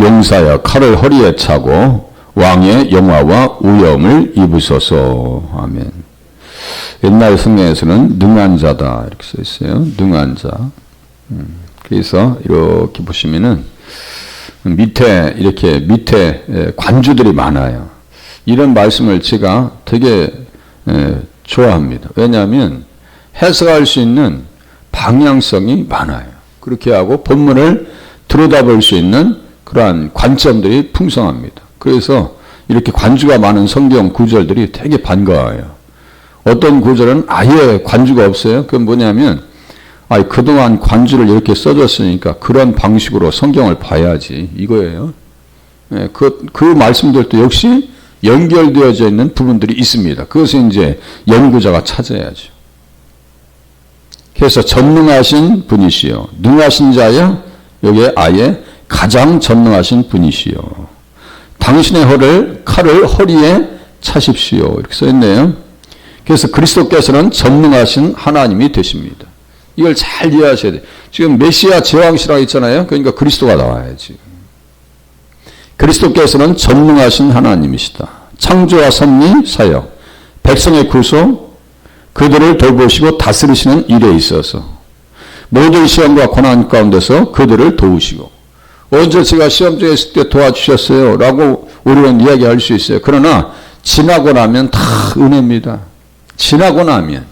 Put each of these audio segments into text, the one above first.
용사여 칼을 허리에 차고 왕의 영화와 우염을 입으소서. 아멘. 옛날 성경에서는 능한 자다 이렇게 써 있어요. 능한 자. 그래서 이렇게 보시면은 밑에 관주들이 많아요. 이런 말씀을 제가 되게 좋아합니다. 왜냐하면 해석할 수 있는 방향성이 많아요. 그렇게 하고 본문을 들여다볼 수 있는 그러한 관점들이 풍성합니다. 그래서 이렇게 관주가 많은 성경 구절들이 되게 반가워요. 어떤 구절은 아예 관주가 없어요. 그건 뭐냐면 그동안 관주를 이렇게 써줬으니까 그런 방식으로 성경을 봐야지 이거예요. 그 말씀들도 역시 연결되어져 있는 부분들이 있습니다. 그것을 이제 연구자가 찾아야죠. 그래서 전능하신 분이시요 능하신 자여 여기에 아예 가장 전능하신 분이시요 당신의 칼을 허리에 차십시오 이렇게 써있네요. 그래서 그리스도께서는 전능하신 하나님이 되십니다. 이걸 잘 이해하셔야 돼요. 지금 메시아 제왕시라고 있잖아요. 그러니까 그리스도가 나와야지. 그리스도께서는 전능하신 하나님이시다. 창조와 섭리, 사역, 백성의 구속, 그들을 돌보시고 다스리시는 일에 있어서 모든 시험과 고난 가운데서 그들을 도우시고 언제 제가 시험 중에 있을 때 도와주셨어요 라고 우리는 이야기할 수 있어요. 그러나 지나고 나면 다 은혜입니다. 지나고 나면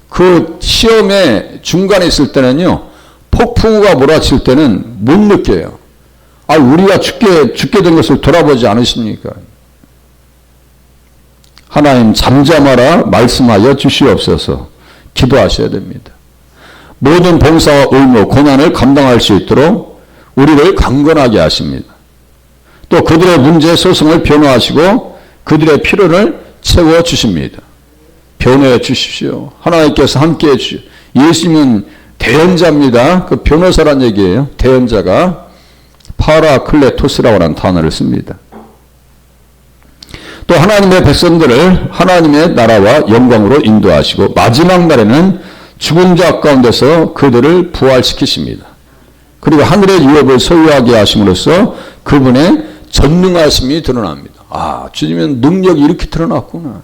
그 시험의 중간에 있을 때는요 폭풍우가 몰아칠 때는 못 느껴요. 우리가 죽게 된 것을 돌아보지 않으십니까? 하나님 잠잠하라 말씀하여 주시옵소서 기도하셔야 됩니다. 모든 봉사와 의무, 고난을 감당할 수 있도록 우리를 강건하게 하십니다. 또 그들의 문제 소송을 변호하시고 그들의 필요를 채워주십니다. 변호해 주십시오. 하나님께서 함께해 주시오. 예수님은 대연자입니다. 그 변호사란 얘기예요. 대연자가 파라클레토스라고 하는 단어를 씁니다. 또 하나님의 백성들을 하나님의 나라와 영광으로 인도하시고 마지막 날에는 죽은 자 가운데서 그들을 부활시키십니다. 그리고 하늘의 유업을 소유하게 하심으로써 그분의 전능하심이 드러납니다. 주님은 능력이 이렇게 드러났구나.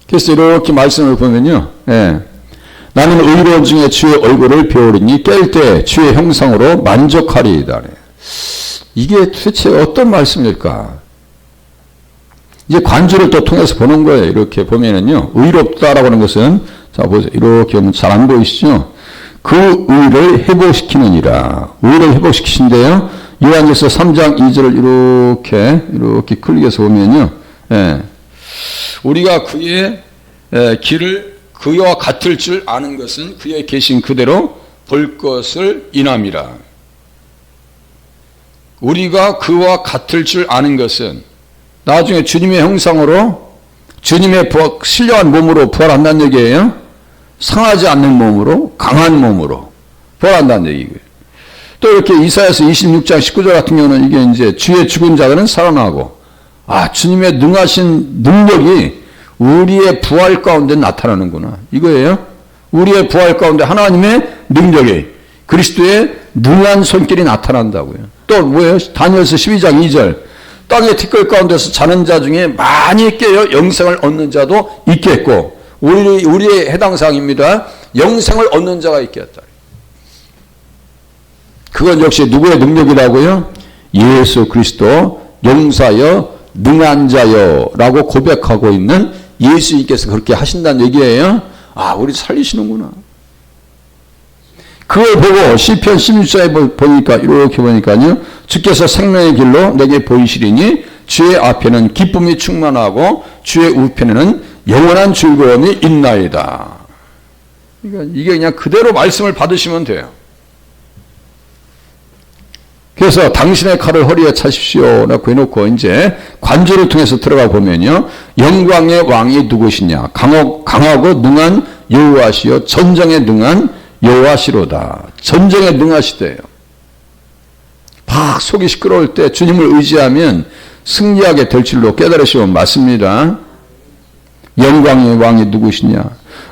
그래서 이렇게 말씀을 보면요. 나는 의로운 중에 주의 얼굴을 배우리니 깰 때 주의 형상으로 만족하리이다. 이게 도대체 어떤 말씀일까? 이제 관주를 또 통해서 보는 거예요. 이렇게 보면은요. 의롭다라고 하는 것은 자 보세요. 이렇게 보면 잘 안 보이시죠? 그 의를 회복시키느니라. 의를 회복시키신데요. 요한일서 3장 2절을 이렇게 클릭해서 보면요. 우리가 그의 길을 그와 같을 줄 아는 것은 그의 계신 그대로 볼 것을 인함이라. 우리가 그와 같을 줄 아는 것은 나중에 주님의 형상으로 주님의 신령한 몸으로 부활한다는 얘기예요. 상하지 않는 몸으로 강한 몸으로 부활한다는 얘기고요. 또 이렇게 이사야서 26장 19절 같은 경우는 이게 이제 주의 죽은 자들은 살아나고 주님의 능하신 능력이 우리의 부활 가운데 나타나는구나. 이거예요. 우리의 부활 가운데 하나님의 능력이 그리스도의 능한 손길이 나타난다고요. 또 뭐예요? 다니엘서 12장 2절 땅의 티끌 가운데서 자는 자 중에 많이 깨어 영생을 얻는 자도 있겠고 우리의 해당 사항입니다. 영생을 얻는 자가 있겠다. 그건 역시 누구의 능력이라고요? 예수 그리스도 용사여 능한 자여 라고 고백하고 있는 예수님께서 그렇게 하신다는 얘기예요. 우리 살리시는구나. 그걸 보고 시편 16장에 보니까 이렇게 보니까요. 주께서 생명의 길로 내게 보이시리니 주의 앞에는 기쁨이 충만하고 주의 우편에는 영원한 즐거움이 있나이다. 그러니까 이게 그냥 그대로 말씀을 받으시면 돼요. 그래서 당신의 칼을 허리에 차십시오 라고 해놓고 이제 관주를 통해서 들어가 보면요. 영광의 왕이 누구시냐? 강하고 능한 여호와시요 전쟁에 능한 여호와시로다. 전쟁에 능하시대요. 막 속이 시끄러울 때 주님을 의지하면 승리하게 될 줄로 깨달으시면 맞습니다. 영광의 왕이 누구시냐?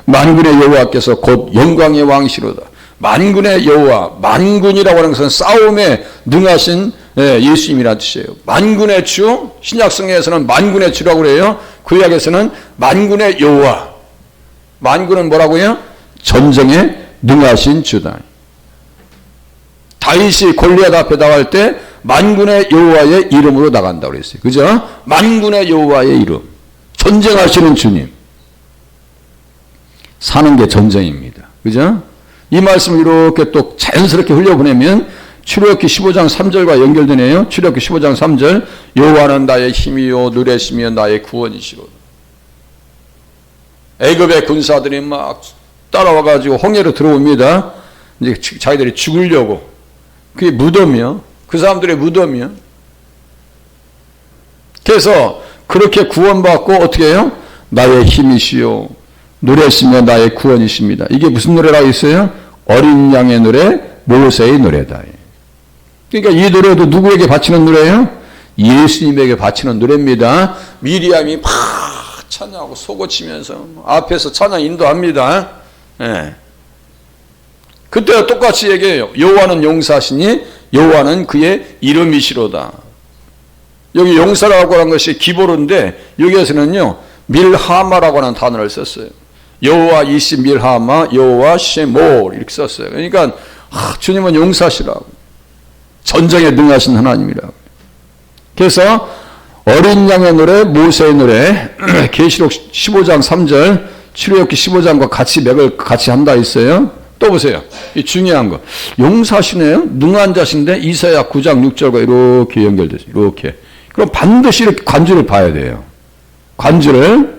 만군의 여호와께서 곧 영광의 왕이시로다. 만군의 여호와, 만군이라고 하는 것은 싸움에 능하신 예수님이라는 뜻이에요. 만군의 주, 신약성경에서는 만군의 주라고 그래요. 구약에서는 만군의 여호와. 만군은 뭐라고요? 전쟁에 능하신 주다. 다윗이 골리앗 앞에 나갈 때 만군의 여호와의 이름으로 나간다고 그랬어요. 그죠? 만군의 여호와의 이름. 전쟁하시는 주님. 사는 게 전쟁입니다. 그죠? 이 말씀을 이렇게 또 자연스럽게 흘려보내면 출애굽기 15장 3절과 연결되네요. 출애굽기 15장 3절. 여호와는 나의 힘이요 누레시며 나의 구원이시로다. 애굽의 군사들이 막 따라와가지고 홍해로 들어옵니다. 이제 자기들이 죽으려고. 그게 무덤이요. 그 사람들의 무덤이요. 그래서 그렇게 구원받고 어떻게 해요? 나의 힘이시요 노래시며 나의 구원이십니다. 이게 무슨 노래라고 있어요? 어린 양의 노래, 모세의 노래다. 그러니까 이 노래도 누구에게 바치는 노래예요? 예수님에게 바치는 노래입니다. 미리암이 막 찬양하고 속어치면서 앞에서 찬양 인도합니다. 예. 그때와 똑같이 얘기해요. 여호와는 용사시니 여호와는 그의 이름이시로다. 여기 용사라고 하는 것이 기보로인데 여기에서는요 밀하마라고 하는 단어를 썼어요. 여호와 이시 밀하마 여호와 쉐몰 이렇게 썼어요. 그러니까 주님은 용사시라고, 전쟁에 능하신 하나님이라고. 그래서 어린 양의 노래, 모세의 노래, 계시록 15장 3절, 출애굽기 15장과 같이 맥을 같이 한다 있어요. 또 보세요. 이 중요한 거. 용사시네요. 능한 자신데 이사야 9장 6절과 이렇게 연결되죠. 이렇게. 그럼 반드시 이렇게 관주를 봐야 돼요. 관주를.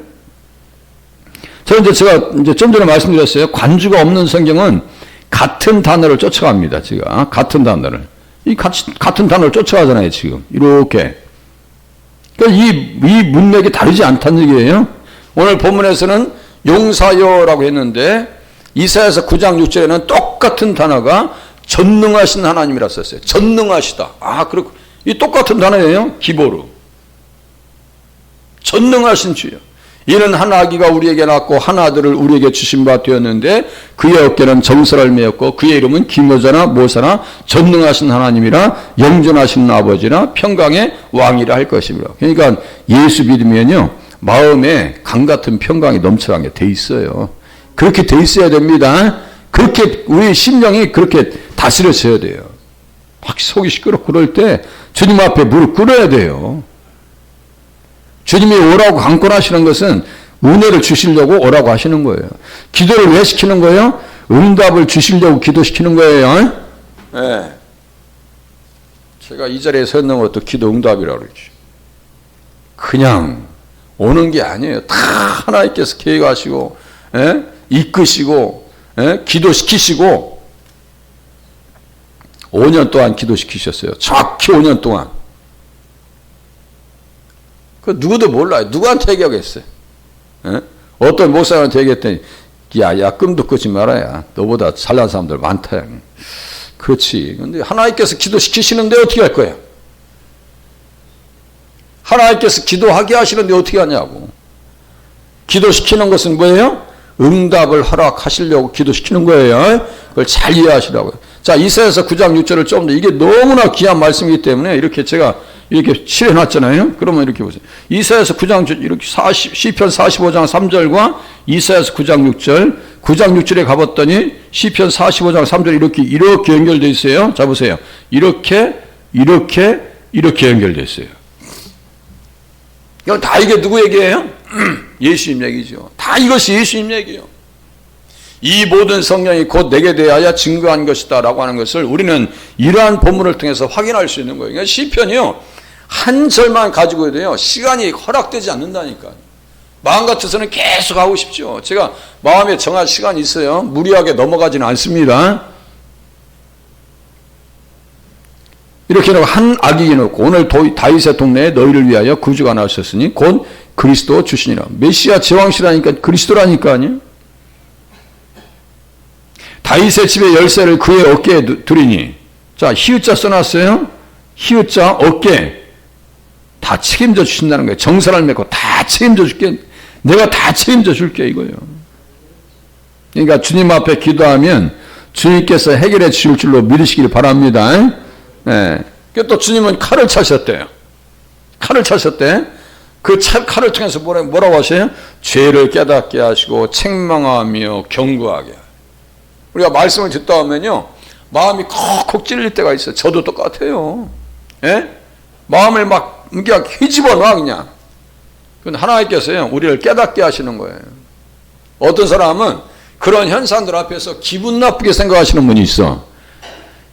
제가 좀 전에 말씀드렸어요. 관주가 없는 성경은 같은 단어를 쫓아갑니다. 제가 같은 단어를. 같은 단어를 쫓아가잖아요. 지금 이렇게. 그러니까 이 문맥이 다르지 않다는 얘기예요. 오늘 본문에서는 용사여라고 했는데 이사야서 9장 6절에는 똑같은 단어가 전능하신 하나님이라 썼어요. 전능하시다. 그렇고 이 똑같은 단어예요. 기보로. 전능하신 주여. 이는 한 아기가 우리에게 낳고 한 아들을 우리에게 주신 바 되었는데 그의 어깨는 정설을 메었고 그의 이름은 기모자나 모사나 전능하신 하나님이라 영존하신 아버지나 평강의 왕이라 할 것입니다. 그러니까 예수 믿으면요 마음에 강 같은 평강이 넘쳐나게 돼 있어요. 그렇게 돼 있어야 됩니다. 그렇게 우리 심령이 그렇게 다스려져야 돼요. 확 속이 시끄럽고 그럴 때 주님 앞에 무릎 꿇어야 돼요. 주님이 오라고 강권하시는 것은 은혜를 주시려고 오라고 하시는 거예요. 기도를 왜 시키는 거예요? 응답을 주시려고 기도시키는 거예요. 네. 제가 이 자리에 서 있는 것도 기도 응답이라고 그러죠. 그냥 오는 게 아니에요. 다 하나님께서 계획하시고 이끄시고 기도시키시고 5년 동안 기도시키셨어요. 정확히 5년 동안. 그 누구도 몰라요. 누구한테 얘기하겠어요? 어떤 목사한테 얘기했더니 야 꿈도 꾸지 말아야. 너보다 잘난 사람들 많다. 그렇지. 근데 하나님께서 기도시키시는데 어떻게 할 거야? 하나님께서 기도하게 하시는데 어떻게 하냐고. 기도시키는 것은 뭐예요? 응답을 허락하시려고 기도시키는 거예요. 그걸 잘 이해하시라고요. 자, 이사야서 9장 6절을 좀 더, 이게 너무나 귀한 말씀이기 때문에 이렇게 제가 이렇게 칠해놨잖아요. 그러면 이렇게 보세요. 이사야서 9장 이렇게 시편 45장 3절과 이사야서 9장 6절, 9장 6절에 가봤더니 시편 45장 3절 이렇게 연결되어 있어요. 자, 보세요. 이렇게 연결되어 있어요. 이건 다 이게 누구 얘기예요? 예수님 얘기죠. 다 이것이 예수님 얘기예요. 이 모든 성령이 곧 내게 대하여 증거한 것이다 라고 하는 것을 우리는 이러한 본문을 통해서 확인할 수 있는 거예요. 그러니까 시편이요 한 절만 가지고 돼요. 시간이 허락되지 않는다니까요. 마음 같아서는 계속 하고 싶죠. 제가 마음에 정할 시간이 있어요. 무리하게 넘어가지는 않습니다. 이렇게 놓고 한 악인이 놓고 오늘 다윗의 동네에 너희를 위하여 구주가 나오셨으니 곧 그리스도 주시니라. 메시아 제왕시라니까 그리스도라니까요. 다윗의 집의 열쇠를 그의 어깨에 두리니. 자, 히읗자 써놨어요. 히읗자 어깨. 다 책임져 주신다는 거예요. 정사를 맺고 다 책임져 줄게. 내가 다 책임져 줄게 이거예요. 그러니까 주님 앞에 기도하면 주님께서 해결해 주실 줄로 믿으시길 바랍니다. 예. 또 주님은 칼을 차셨대요. 칼을 차셨대. 그 칼을 통해서 뭐라고 하세요? 죄를 깨닫게 하시고 책망하며 경고하게. 우리가 말씀을 듣다 보면요, 마음이 콕콕 찔릴 때가 있어요. 저도 똑같아요. 예? 마음을 막 그냥 휘집어 놔 그냥. 그건 하나님께서요, 우리를 깨닫게 하시는 거예요. 어떤 사람은 그런 현상들 앞에서 기분 나쁘게 생각하시는 분이 있어.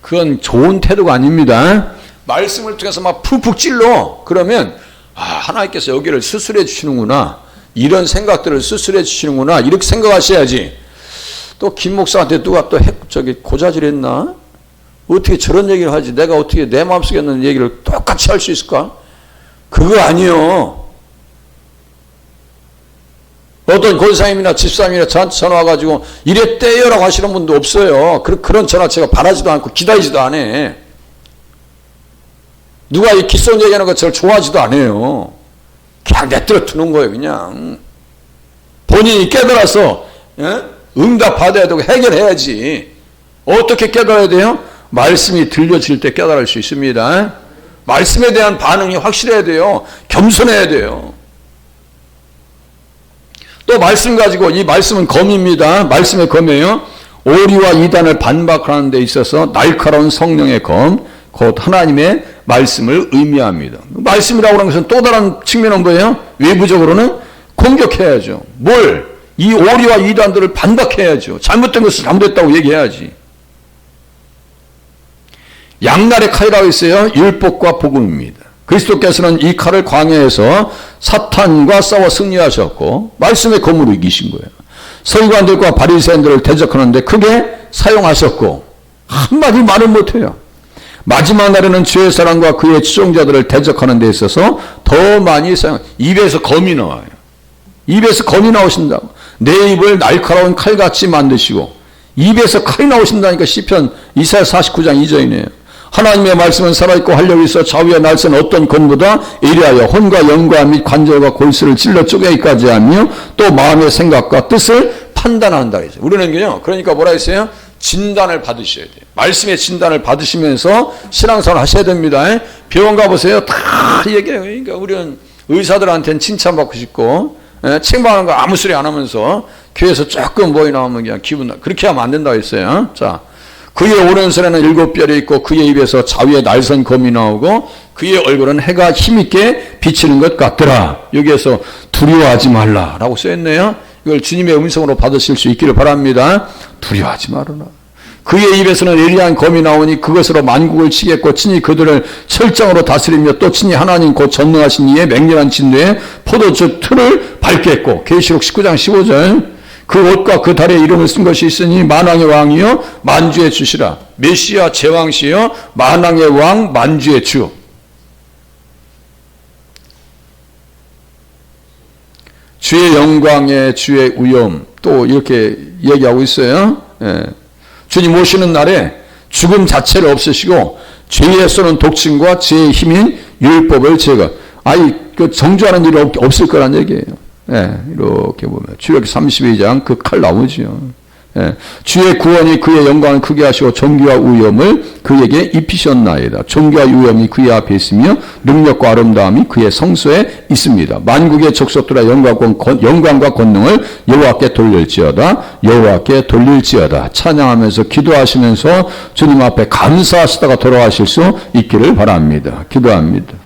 그건 좋은 태도가 아닙니다. 말씀을 통해서 막 푹푹 찔러. 그러면 하나님께서 여기를 수술해 주시는구나. 이런 생각들을 수술해 주시는구나. 이렇게 생각하셔야지. 또 김 목사한테 누가 또 고자질했나? 어떻게 저런 얘기를 하지? 내가 어떻게 내 마음속에 있는 얘기를 똑같이 할 수 있을까? 그거 아니요. 어떤 권사님이나 집사님이나 저한테 전화 와가지고 이랬대요라고 하시는 분도 없어요. 그런 전화 제가 바라지도 않고 기다리지도 않아. 누가 이 기성 얘기하는 거 저를 좋아하지도 않아요. 그냥 내버려 두는 거예요. 그냥 본인이 깨달아서 응답 받아야 되고 해결해야지. 어떻게 깨달아야 돼요? 말씀이 들려질 때 깨달을 수 있습니다. 말씀에 대한 반응이 확실해야 돼요. 겸손해야 돼요. 또 말씀 가지고, 이 말씀은 검입니다. 말씀의 검이에요. 오리와 이단을 반박하는 데 있어서 날카로운 성령의 검, 곧 하나님의 말씀을 의미합니다. 말씀이라고 하는 것은 또 다른 측면은 뭐예요? 외부적으로는 공격해야죠. 뭘? 이 오리와 이단들을 반박해야죠. 잘못된 것을 잘못됐다고 얘기해야지. 양날의 칼이라고 있어요. 율법과 복음입니다. 그리스도께서는 이 칼을 광야에서 사탄과 싸워 승리하셨고 말씀의 검으로 이기신 거예요. 서기관들과 바리새인들을 대적하는데 크게 사용하셨고 한마디 말을 못해요. 마지막 날에는 주의 사랑과 그의 추종자들을 대적하는 데 있어서 더 많이 입에서 검이 나와요. 입에서 검이 나오신다고. 내 입을 날카로운 칼같이 만드시고 입에서 칼이 나오신다니까 시편 이사야 49장 2절이네요. 하나님의 말씀은 살아있고 활력이 있어 좌우의 날선 어떤 검보다 예리하여 혼과 영과 및 관절과 골수를 찔러 쪼개기까지 하며 또 마음의 생각과 뜻을 판단한다. 우리는요, 그러니까 뭐라 했어요? 진단을 받으셔야 돼요. 말씀의 진단을 받으시면서 신앙생활 하셔야 됩니다. 병원 가보세요. 다 얘기해요. 그러니까 우리는 의사들한테는 칭찬받고 싶고, 책망하는 거 아무 소리 안 하면서 교회에서 조금 뭐이 나오면 그냥 기분 그렇게 하면 안 된다고 했어요. 자, 그의 오른손에는 7뼈이 있고 그의 입에서 좌우에 날선 검이 나오고 그의 얼굴은 해가 힘있게 비치는 것 같더라. 여기에서 두려워하지 말라라고 써있네요. 이걸 주님의 음성으로 받으실 수 있기를 바랍니다. 두려워하지 말아라. 그의 입에서는 예리한 검이 나오니 그것으로 만국을 치겠고 친히 그들을 철장으로 다스리며 또 친히 하나님 곧 전능하신 이의 맹렬한 진노에 포도주 틀을 밟겠고 계시록 19장 15절 그 옷과 그 달에 이름을 쓴 것이 있으니 만왕의 왕이요 만주의 주시라. 메시아 제왕시요 만왕의 왕 만주의 주. 주의 영광에 주의 위엄 또 이렇게 얘기하고 있어요. 예. 주님 오시는 날에 죽음 자체를 없애시고 죄에 쏘는 독침과 죄의 힘인 율법을 제거. 그 정죄하는 일이 없을 거란 얘기예요. 예, 이렇게 보면 출애굽기 32장 그 칼 나오지요. 예, 주의 구원이 그의 영광을 크게 하시고 존귀와 위엄을 그에게 입히셨나이다. 존귀와 위엄이 그의 앞에 있으며 능력과 아름다움이 그의 성소에 있습니다. 만국의 족속들아 영광과 권능을 여호와께 돌릴지어다. 여호와께 돌릴지어다. 찬양하면서 기도하시면서 주님 앞에 감사하시다가 돌아가실 수 있기를 바랍니다. 기도합니다.